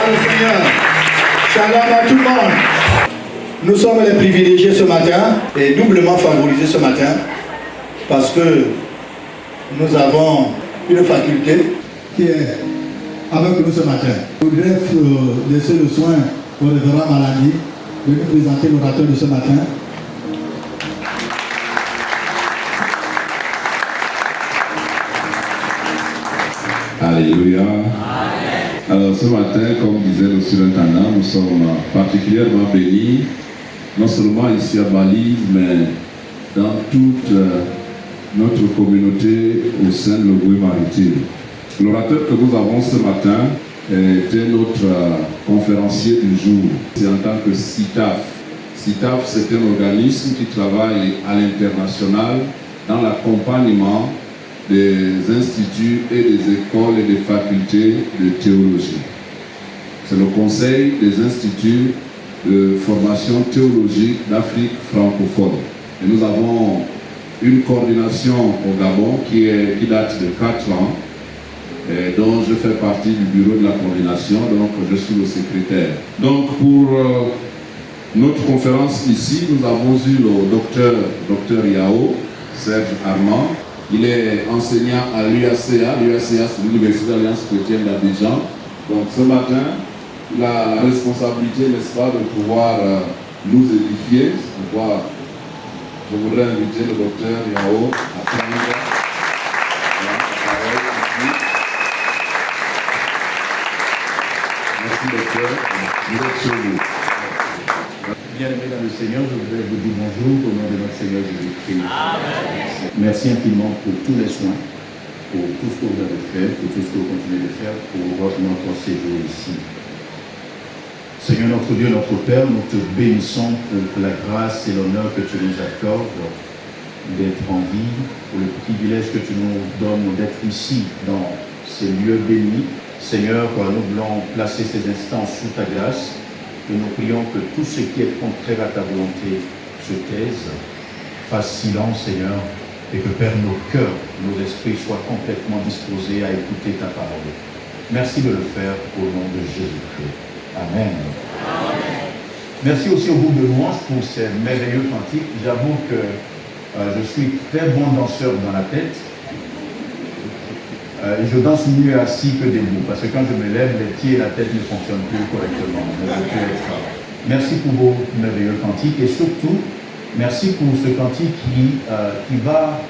le Seigneur. Shalom à tout le monde. Nous sommes les privilégiés ce matin et doublement favorisés ce matin parce que nous avons une faculté qui est avec nous ce matin. Je voudrais laisser le soin au révérend Malani de nous présenter l'orateur de ce matin. Alléluia. Alors ce matin, comme disait le surintendant, nous sommes particulièrement bénis, non seulement ici à Bali, mais dans toute notre communauté au sein de l'Ogooué-Maritime. L'orateur que nous avons ce matin était notre conférencier du jour. C'est en tant que CITAF. CITAF, c'est un organisme qui travaille à l'international dans l'accompagnement des instituts et des écoles et des facultés de théologie. C'est le Conseil des instituts de formation théologique d'Afrique francophone. Et nous avons une coordination au Gabon qui date de 4 ans, et dont je fais partie du bureau de la coordination, donc je suis le secrétaire. Donc pour notre conférence ici, nous avons eu le docteur Yao, Serge Armand. Il est enseignant à l'UACA. L'UACA, c'est l'Université d'Alliance Chrétienne d'Abidjan. Donc ce matin, il a la responsabilité, n'est-ce pas, de pouvoir nous édifier. C'est pourquoi je voudrais inviter le docteur Yao à prendre la parole ici. Merci docteur. Vous êtes chez vous. Bien-aimés dans le Seigneur, je voudrais vous dire bonjour au nom de notre Seigneur Jésus-Christ. Merci infiniment pour tous les soins, pour tout ce que vous avez fait, pour tout ce que vous continuez de faire pour notre séjour ici. Seigneur notre Dieu, notre Père, nous te bénissons pour la grâce et l'honneur que tu nous accordes d'être en vie, pour le privilège que tu nous donnes d'être ici dans ces lieux bénis. Seigneur, nous voulons placer ces instants sous ta grâce. Et nous prions que tout ce qui est contraire à ta volonté se taise, fasse silence, Seigneur, et que, Père, nos cœurs, nos esprits soient complètement disposés à écouter ta parole. Merci de le faire au nom de Jésus-Christ. Amen. Amen. Merci aussi au groupe de louanges pour ces merveilleux cantiques. J'avoue que je suis très bon danseur dans la tête. Je danse mieux assis que debout, parce que quand je me lève, les pieds et la tête ne fonctionnent plus correctement. Merci pour vos merveilleux cantiques et surtout, merci pour ce cantique qui va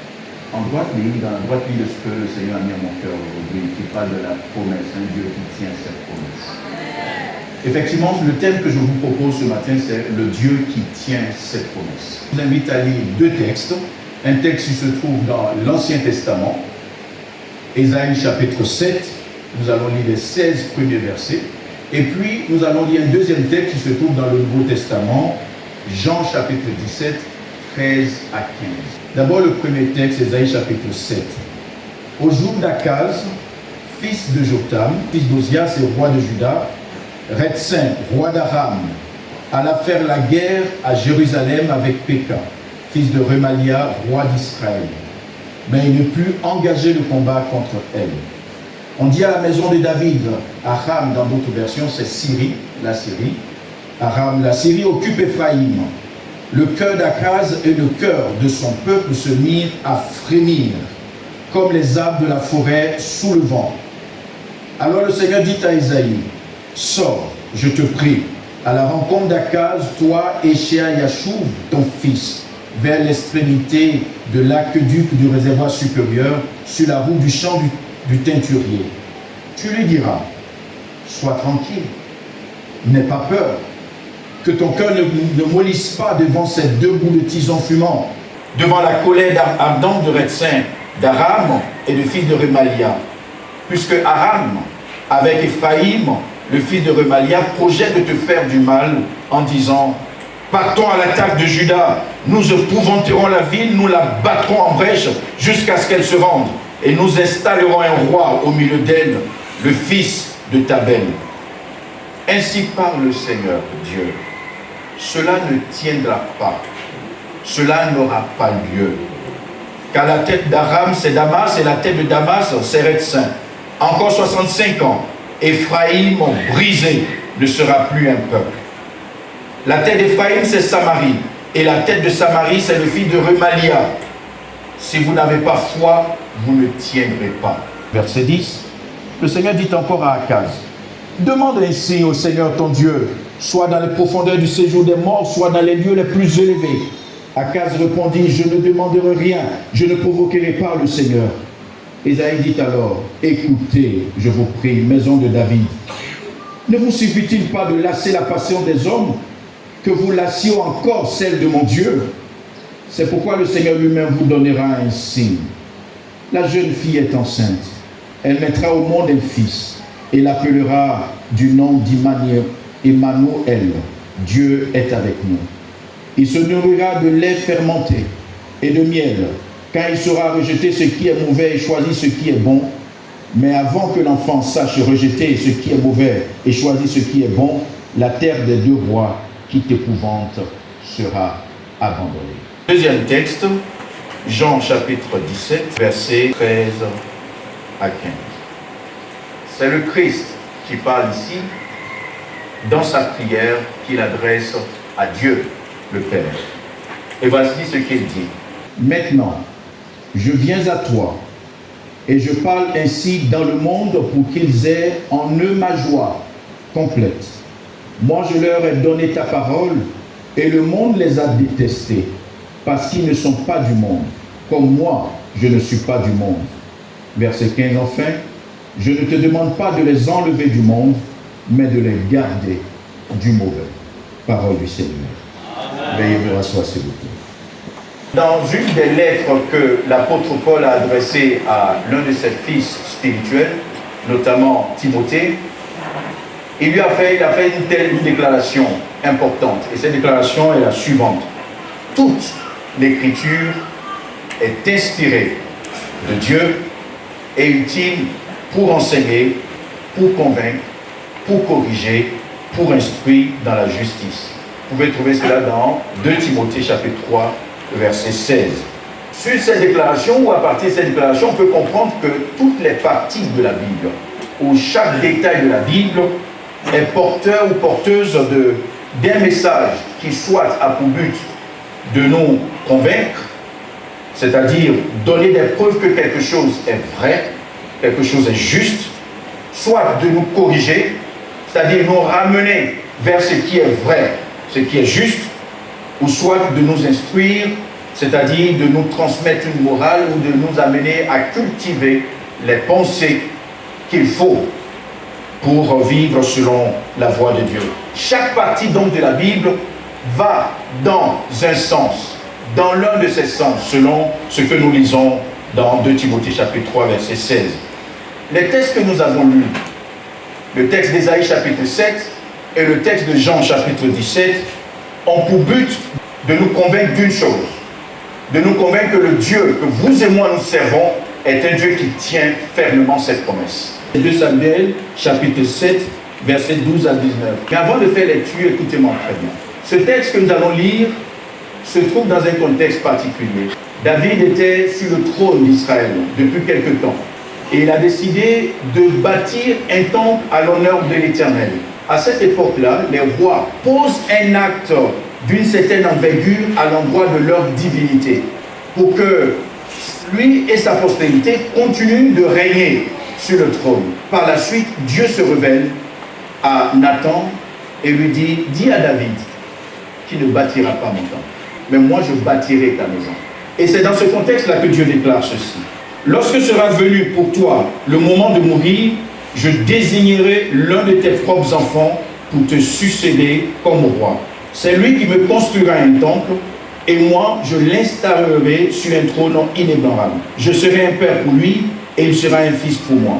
en droite ligne, dans la droite ligne de ce que le Seigneur a mis à mon cœur aujourd'hui, qui parle de la promesse, un Dieu qui tient cette promesse. Effectivement, le thème que je vous propose ce matin, c'est le Dieu qui tient cette promesse. Je vous invite à lire 2 textes. Un texte qui se trouve dans l'Ancien Testament, Ésaïe chapitre 7, nous allons lire les 16 premiers versets. Et puis, nous allons lire un deuxième texte qui se trouve dans le Nouveau Testament, Jean chapitre 17, 13 à 15. D'abord, le premier texte, Ésaïe chapitre 7. Au jour d'Akaz, fils de Jotham, fils d'Ozias et roi de Juda, Rétzin, roi d'Aram, alla faire la guerre à Jérusalem avec Péka, fils de Remalia, roi d'Israël. Mais il ne put engager le combat contre elle. On dit à la maison de David, Aram dans d'autres versions, c'est Syrie, la Syrie. Aram, la Syrie occupe Éphraïm. Le cœur d'Akaz et le cœur de son peuple se mirent à frémir, comme les arbres de la forêt sous le vent. Alors le Seigneur dit à Ésaïe, sors, je te prie, à la rencontre d'Akaz, toi et Yashouv, ton fils, vers l'extrémité de l'aqueduc du réservoir supérieur, sur la route du champ du teinturier. Tu lui diras, sois tranquille, n'aie pas peur, que ton cœur ne mollisse pas devant ces 2 bouts de tison fumant, devant la colère ardente de Rétzin, d'Aram et du fils de Remalia, puisque Aram, avec Éphraïm, le fils de Remalia, projette de te faire du mal en disant, partons à l'attaque de Juda, nous épouvanterons la ville, nous la battrons en brèche jusqu'à ce qu'elle se rende, et nous installerons un roi au milieu d'elle, le fils de Tabel. Ainsi parle le Seigneur Dieu. Cela ne tiendra pas, cela n'aura pas lieu. Car la tête d'Aram c'est Damas, et la tête de Damas c'est Rétzin. Encore 65 ans, Éphraïm brisé ne sera plus un peuple. La tête d'Éphraïm, c'est Samarie. Et la tête de Samarie, c'est le fils de Remalia. Si vous n'avez pas foi, vous ne tiendrez pas. Verset 10, le Seigneur dit encore à Akaz, demande ainsi au Seigneur ton Dieu, soit dans les profondeurs du séjour des morts, soit dans les lieux les plus élevés. Akaz répondit, je ne demanderai rien, je ne provoquerai pas le Seigneur. Ésaïe dit alors, écoutez, je vous prie, maison de David, ne vous suffit-il pas de lasser la passion des hommes, que vous lassiez encore celle de mon Dieu? C'est pourquoi le Seigneur lui-même vous donnera un signe. La jeune fille est enceinte. Elle mettra au monde un fils et l'appellera du nom d'Emmanuel. Dieu est avec nous. Il se nourrira de lait fermenté et de miel, quand il saura rejeter ce qui est mauvais et choisir ce qui est bon. Mais avant que l'enfant sache rejeter ce qui est mauvais et choisir ce qui est bon, la terre des deux rois qui t'épouvante sera abandonnée. Deuxième texte, Jean chapitre 17, versets 13 à 15. C'est le Christ qui parle ici dans sa prière qu'il adresse à Dieu, le Père. Et voici ce qu'il dit. Maintenant, je viens à toi, et je parle ainsi dans le monde pour qu'ils aient en eux ma joie complète. Moi, je leur ai donné ta parole, et le monde les a détestés, parce qu'ils ne sont pas du monde, comme moi, je ne suis pas du monde. Verset 15, enfin, je ne te demande pas de les enlever du monde, mais de les garder du mauvais. Parole du Seigneur. Veuillez vous rasseoir, s'il vous plaît. Dans une des lettres que l'apôtre Paul a adressées à l'un de ses fils spirituels, notamment Timothée, il a fait une déclaration importante. Et cette déclaration est la suivante. Toute l'écriture est inspirée de Dieu et utile pour enseigner, pour convaincre, pour corriger, pour instruire dans la justice. Vous pouvez trouver cela dans 2 Timothée chapitre 3, verset 16. Sur cette déclaration, ou à partir de cette déclaration, on peut comprendre que toutes les parties de la Bible, ou chaque détail de la Bible, est porteur ou porteuse d'un message qui soit a pour but de nous convaincre, c'est-à-dire donner des preuves que quelque chose est vrai, quelque chose est juste, soit de nous corriger, c'est-à-dire nous ramener vers ce qui est vrai, ce qui est juste, ou soit de nous instruire, c'est-à-dire de nous transmettre une morale ou de nous amener à cultiver les pensées qu'il faut pour vivre selon la voie de Dieu. Chaque partie donc de la Bible va dans un sens, dans l'un de ces sens, selon ce que nous lisons dans 2 Timothée chapitre 3, verset 16. Les textes que nous avons lus, le texte d'Ésaïe chapitre 7 et le texte de Jean chapitre 17, ont pour but de nous convaincre d'une chose, de nous convaincre que le Dieu que vous et moi nous servons est un Dieu qui tient fermement ses promesses. 2 Samuel chapitre 7, versets 12 à 19. Mais avant de faire lecture, écoutez-moi très bien. Ce texte que nous allons lire se trouve dans un contexte particulier. David était sur le trône d'Israël depuis quelque temps. Et il a décidé de bâtir un temple à l'honneur de l'Éternel. À cette époque-là, les rois posent un acte d'une certaine envergure à l'endroit de leur divinité, pour que lui et sa postérité continuent de régner sur le trône. Par la suite, Dieu se révèle à Nathan et lui dit, dis à David qu'il ne bâtira pas mon temple, mais moi je bâtirai ta maison. Et c'est dans ce contexte-là que Dieu déclare ceci. Lorsque sera venu pour toi le moment de mourir, je désignerai l'un de tes propres enfants pour te succéder comme roi. C'est lui qui me construira un temple, et moi, je l'installerai sur un trône inébranlable. Je serai un père pour lui, et il sera un fils pour moi.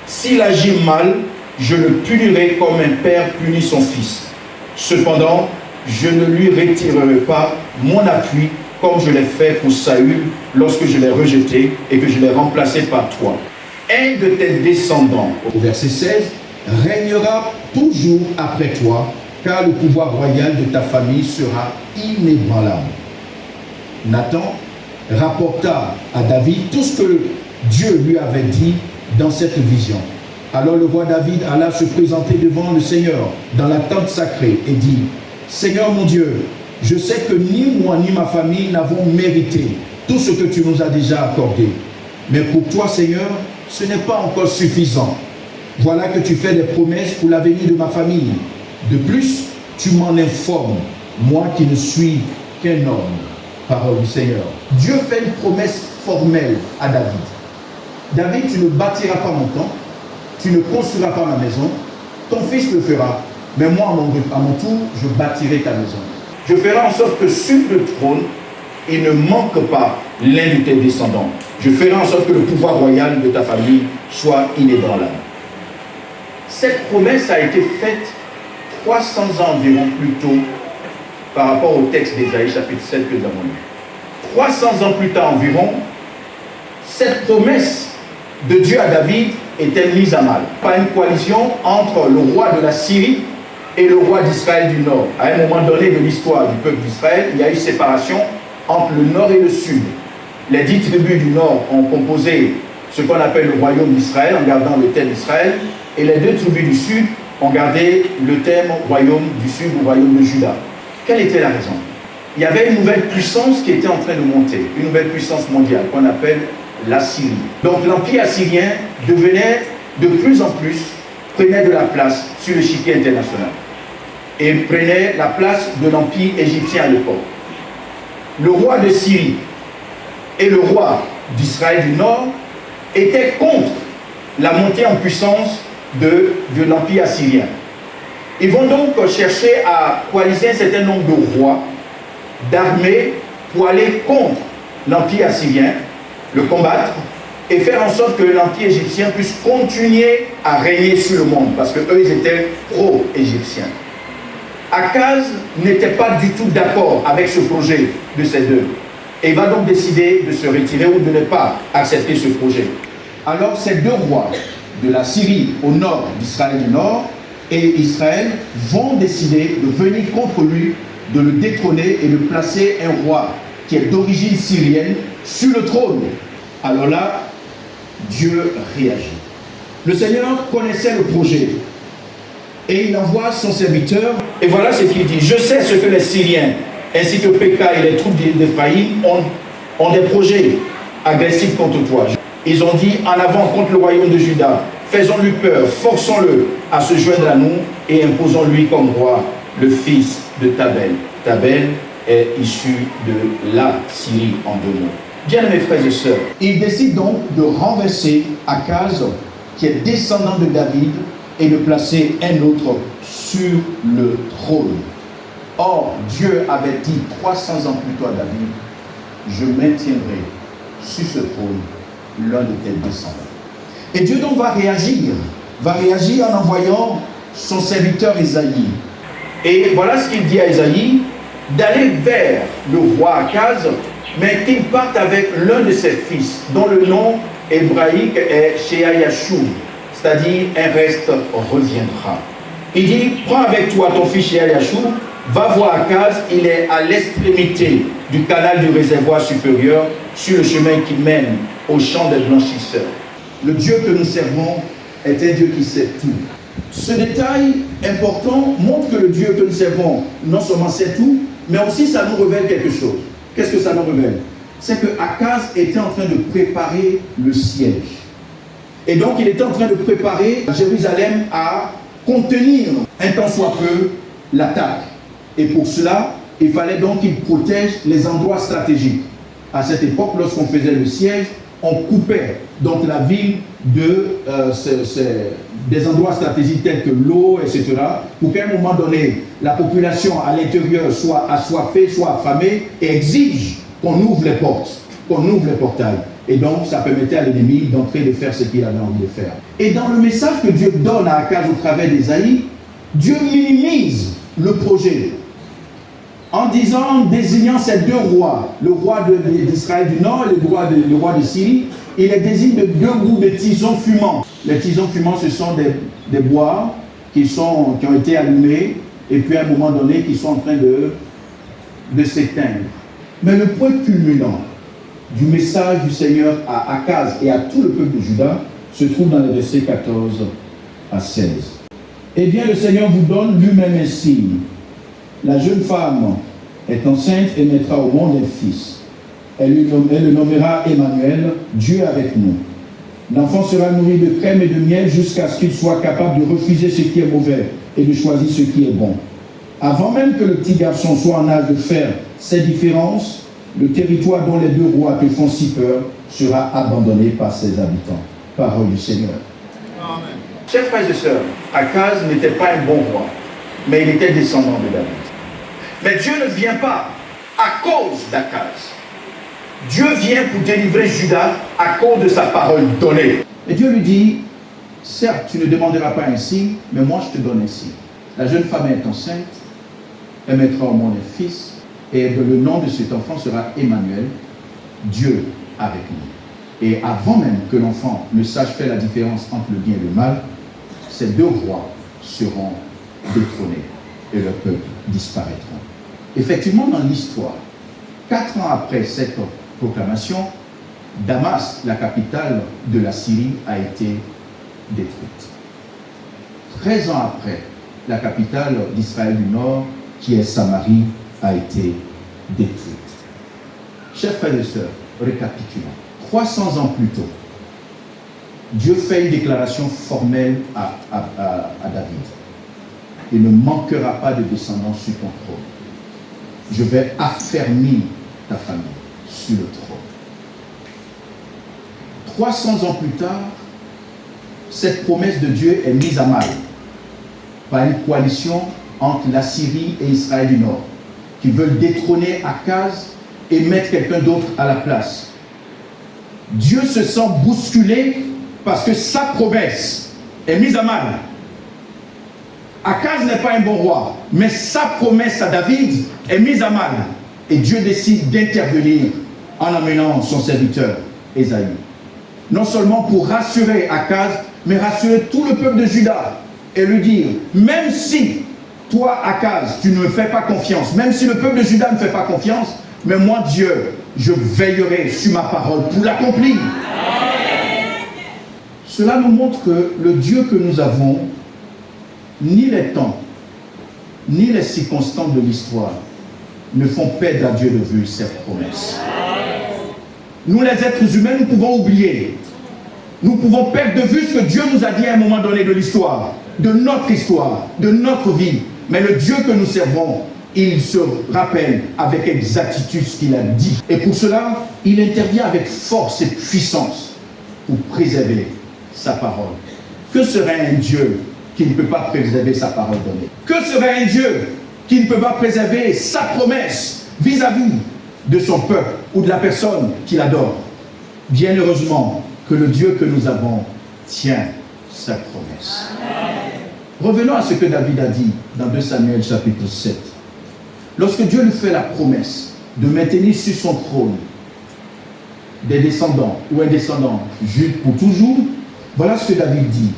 S'il agit mal, je le punirai comme un père punit son fils. Cependant, je ne lui retirerai pas mon appui, comme je l'ai fait pour Saül, lorsque je l'ai rejeté et que je l'ai remplacé par toi. Un de tes descendants, au verset 16, régnera toujours après toi, car le pouvoir royal de ta famille sera inébranlable. Nathan rapporta à David tout ce que Dieu lui avait dit dans cette vision. Alors le roi David alla se présenter devant le Seigneur dans la tente sacrée et dit, « Seigneur mon Dieu, je sais que ni moi ni ma famille n'avons mérité tout ce que tu nous as déjà accordé. Mais pour toi, Seigneur, ce n'est pas encore suffisant. Voilà que tu fais des promesses pour l'avenir de ma famille. De plus, tu m'en informes, moi qui ne suis qu'un homme. » Parole du Seigneur. Dieu fait une promesse formelle à David. David, tu ne bâtiras pas mon temple, tu ne construiras pas ma maison, ton fils le fera, mais moi, à mon tour, je bâtirai ta maison. Je ferai en sorte que sur le trône, il ne manque pas l'un de tes descendants. Je ferai en sorte que le pouvoir royal de ta famille soit inébranlable. Cette promesse a été faite 300 ans environ plus tôt par rapport au texte d'Ésaïe chapitre 7 que nous avons lu. 300 ans plus tard environ, cette promesse de Dieu à David était mise à mal par une coalition entre le roi de la Syrie et le roi d'Israël du Nord. À un moment donné de l'histoire du peuple d'Israël, il y a eu séparation entre le Nord et le Sud. Les 10 tribus du Nord ont composé ce qu'on appelle le royaume d'Israël en gardant le thème d'Israël, et les 2 tribus du Sud ont gardé le thème royaume du Sud ou royaume de Juda. Quelle était la raison? Il y avait une nouvelle puissance qui était en train de monter, une nouvelle puissance mondiale qu'on appelle la Syrie. Donc l'empire assyrien devenait de plus en plus, prenait de la place sur l'échiquier international et prenait la place de l'empire égyptien à l'époque. Le roi de Syrie et le roi d'Israël du Nord étaient contre la montée en puissance de l'empire assyrien. Ils vont donc chercher à coaliser un certain nombre de rois, d'armées, pour aller contre l'empire assyrien, le combattre, et faire en sorte que l'empire égyptien puisse continuer à régner sur le monde, parce qu'eux, ils étaient pro-égyptiens. Akaz n'était pas du tout d'accord avec ce projet de ces deux. Et il va donc décider de se retirer ou de ne pas accepter ce projet. Alors ces 2 rois de la Syrie au nord d'Israël du Nord et Israël vont décider de venir contre lui, de le détrôner et de placer un roi qui est d'origine syrienne sur le trône. Alors là, Dieu réagit. Le Seigneur connaissait le projet et il envoie son serviteur. Et voilà ce qu'il dit. Je sais ce que les Syriens, ainsi que Péka et les troupes d'Éphraïm ont des projets agressifs contre toi. Ils ont dit en avant contre le royaume de Juda. Faisons-lui peur, forçons-le à se joindre à nous et imposons-lui comme roi le fils de Tabel. Tabel est issu de la Syrie en 2 mots. Bien mes frères et sœurs, il décide donc de renverser Akaz, qui est descendant de David, et de placer un autre sur le trône. Or, Dieu avait dit 300 ans plus tôt à David, je maintiendrai sur ce trône l'un de tes descendants. Et Dieu donc va réagir en envoyant son serviteur Ésaïe. Et voilà ce qu'il dit à Ésaïe, d'aller vers le roi Akaz, mais qu'il parte avec l'un de ses fils, dont le nom hébraïque est Sheayashub, c'est-à-dire un reste reviendra. Il dit, prends avec toi ton fils Sheayashub, va voir Akaz, il est à l'extrémité du canal du réservoir supérieur, sur le chemin qui mène au champ des blanchisseurs. Le Dieu que nous servons est un Dieu qui sait tout. Ce détail important montre que le Dieu que nous servons non seulement sait tout, mais aussi ça nous révèle quelque chose. Qu'est-ce que ça nous révèle? C'est que Akaz était en train de préparer le siège. Et donc il était en train de préparer Jérusalem à contenir un tant soit peu l'attaque. Et pour cela, il fallait donc qu'il protège les endroits stratégiques. À cette époque, lorsqu'on faisait le siège, on coupait donc la ville des endroits stratégiques tels que l'eau, etc., pour qu'à un moment donné, la population à l'intérieur soit assoiffée, soit affamée et exige qu'on ouvre les portes, qu'on ouvre les portails. Et donc, ça permettait à l'ennemi d'entrer et de faire ce qu'il avait envie de faire. Et dans le message que Dieu donne à Akaz au travers d'Ésaïe, Dieu minimise le projet en désignant ces 2 rois, le roi d'Israël du Nord et le roi de Syrie, il les désigne de 2 bouts de tisons fumants. Les tisons fumants, ce sont des bois qui ont été allumés et puis à un moment donné, qui sont en train de s'éteindre. Mais le point culminant du message du Seigneur à Akaz et à tout le peuple de Juda se trouve dans les versets 14 à 16. Eh bien, le Seigneur vous donne lui-même un signe. La jeune femme est enceinte et mettra au monde un fils. Elle le nommera Emmanuel, Dieu avec nous. L'enfant sera nourri de crème et de miel jusqu'à ce qu'il soit capable de refuser ce qui est mauvais et de choisir ce qui est bon. Avant même que le petit garçon soit en âge de faire ces différences, le territoire dont les deux rois te font si peur sera abandonné par ses habitants. Parole du Seigneur. Amen. Chers frères et sœurs, Akaz n'était pas un bon roi, mais il était descendant de David. Mais Dieu ne vient pas à cause d'Akaz. Dieu vient pour délivrer Juda à cause de sa parole donnée. Et Dieu lui dit, certes, tu ne demanderas pas un signe, mais moi je te donne un signe. La jeune femme est enceinte, elle mettra au monde un fils, et le nom de cet enfant sera Emmanuel, Dieu avec nous. Et avant même que l'enfant ne sache faire la différence entre le bien et le mal, ces deux rois seront détrônés et leur peuple disparaîtra. Effectivement, dans l'histoire, 4 ans après cette proclamation, Damas, la capitale de la Syrie, a été détruite. 13 ans après, la capitale d'Israël du Nord, qui est Samarie, a été détruite. Chers frères et sœurs, récapitulons. 300 ans plus tôt, Dieu fait une déclaration formelle à David. Il ne manquera pas de descendants sur ton trône. Je vais affermir ta famille sur le trône. 300 ans plus tard, cette promesse de Dieu est mise à mal par une coalition entre la Syrie et Israël du Nord, qui veulent détrôner Akaz et mettre quelqu'un d'autre à la place. Dieu se sent bousculé parce que sa promesse est mise à mal. Akaz n'est pas un bon roi, mais sa promesse à David est mise à mal. Et Dieu décide d'intervenir en amenant son serviteur, Ésaïe. Non seulement pour rassurer Akaz, mais rassurer tout le peuple de Juda et lui dire, même si toi, Akaz, tu ne me fais pas confiance, même si le peuple de Juda ne me fait pas confiance, mais moi, Dieu, je veillerai sur ma parole pour l'accomplir. Cela nous montre que le Dieu que nous avons, ni les temps, ni les circonstances de l'histoire ne font perdre à Dieu de vue ses promesses. Nous, les êtres humains, nous pouvons oublier. Nous pouvons perdre de vue ce que Dieu nous a dit à un moment donné de l'histoire, de notre vie. Mais le Dieu que nous servons, il se rappelle avec exactitude ce qu'il a dit. Et pour cela, il intervient avec force et puissance pour préserver sa parole. Que serait un Dieu qui ne peut pas préserver sa parole donnée? Que serait un Dieu qui ne peut pas préserver sa promesse vis-à-vis de son peuple ou de la personne qu'il adore? Bien heureusement que le Dieu que nous avons tient sa promesse. Revenons à ce que David a dit dans 2 Samuel chapitre 7. Lorsque Dieu lui fait la promesse de maintenir sur son trône des descendants ou un descendant juif pour toujours, voilà ce que David dit.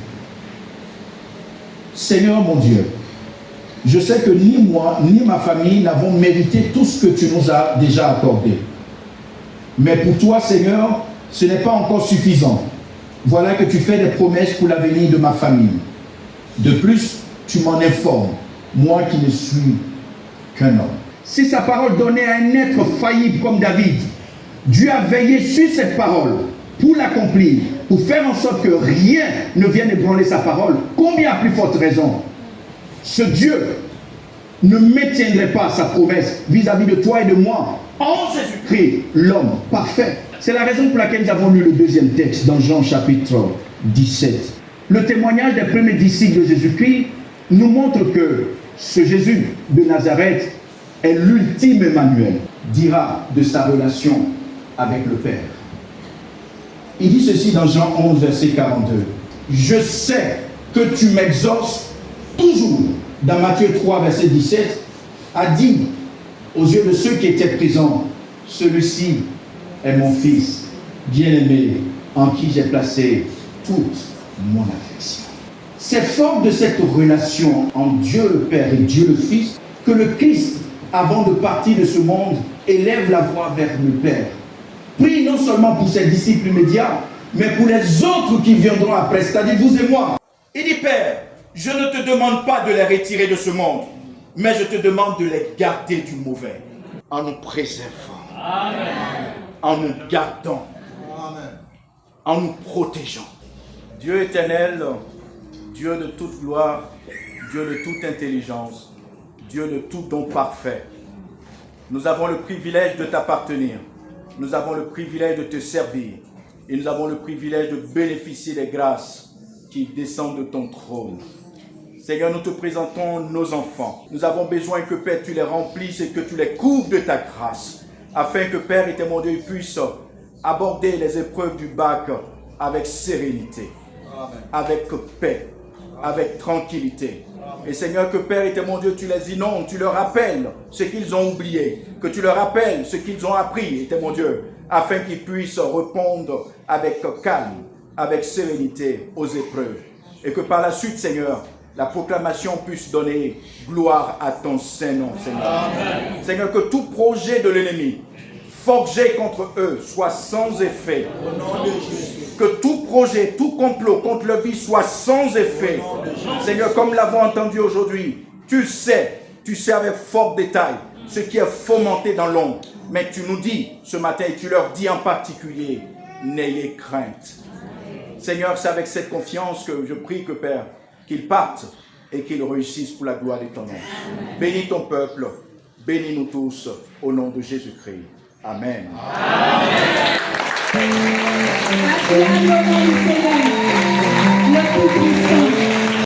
Seigneur mon Dieu, je sais que ni moi ni ma famille n'avons mérité tout ce que tu nous as déjà accordé. Mais pour toi, Seigneur, ce n'est pas encore suffisant. Voilà que tu fais des promesses pour l'avenir de ma famille. De plus, tu m'en informes, moi qui ne suis qu'un homme. Si sa parole donnait à un être faillible comme David, Dieu a veillé sur cette parole pour l'accomplir, pour faire en sorte que rien ne vienne ébranler sa parole. Combien à plus forte raison, ce Dieu ne maintiendrait pas sa promesse vis-à-vis de toi et de moi en Jésus-Christ, l'homme parfait. C'est la raison pour laquelle nous avons lu le deuxième texte dans Jean chapitre 17. Le témoignage des premiers disciples de Jésus-Christ nous montre que ce Jésus de Nazareth est l'ultime Emmanuel, dira de sa relation avec le Père. Il dit ceci dans Jean 11, verset 42. Je sais que tu m'exauces toujours. Dans Matthieu 3, verset 17, a dit aux yeux de ceux qui étaient présents, celui-ci est mon fils bien-aimé en qui j'ai placé toute mon affection. C'est fort de cette relation entre Dieu le Père et Dieu le Fils que le Christ, avant de partir de ce monde, élève la voix vers le Père. Prie non seulement pour ses disciples immédiats, mais pour les autres qui viendront après, c'est-à-dire vous et moi. Il dit, Père, je ne te demande pas de les retirer de ce monde, mais je te demande de les garder du mauvais, en nous préservant, en nous gardant, en nous protégeant. Dieu éternel, Dieu de toute gloire, Dieu de toute intelligence, Dieu de tout don parfait, nous avons le privilège de t'appartenir, nous avons le privilège de te servir et nous avons le privilège de bénéficier des grâces qui descendent de ton trône. Seigneur, nous te présentons nos enfants. Nous avons besoin que, Père, tu les remplisses et que tu les couvres de ta grâce, afin que, Père et mon Dieu, puissent aborder les épreuves du bac avec sérénité, avec paix, avec tranquillité. Et Seigneur, que Père et mon Dieu, tu les inondes, tu leur rappelles ce qu'ils ont oublié, que tu leur rappelles ce qu'ils ont appris, et mon Dieu, afin qu'ils puissent répondre avec calme, avec sérénité aux épreuves. Et que par la suite, Seigneur, la proclamation puisse donner gloire à ton Saint-Nom, Seigneur. Amen. Seigneur, que tout projet de l'ennemi forgé contre eux soit sans effet. Au nom de Jésus. Que tout projet, tout complot contre leur vie soit sans effet. Seigneur, comme nous l'avons entendu aujourd'hui, tu sais avec fort détail ce qui est fomenté dans l'ombre. Mais tu nous dis ce matin, et tu leur dis en particulier, n'ayez crainte. Seigneur, c'est avec cette confiance que je prie que, Père, qu'ils partent et qu'ils réussissent pour la gloire de ton nom. Bénis ton peuple, bénis-nous tous, au nom de Jésus-Christ. Amen. Amen.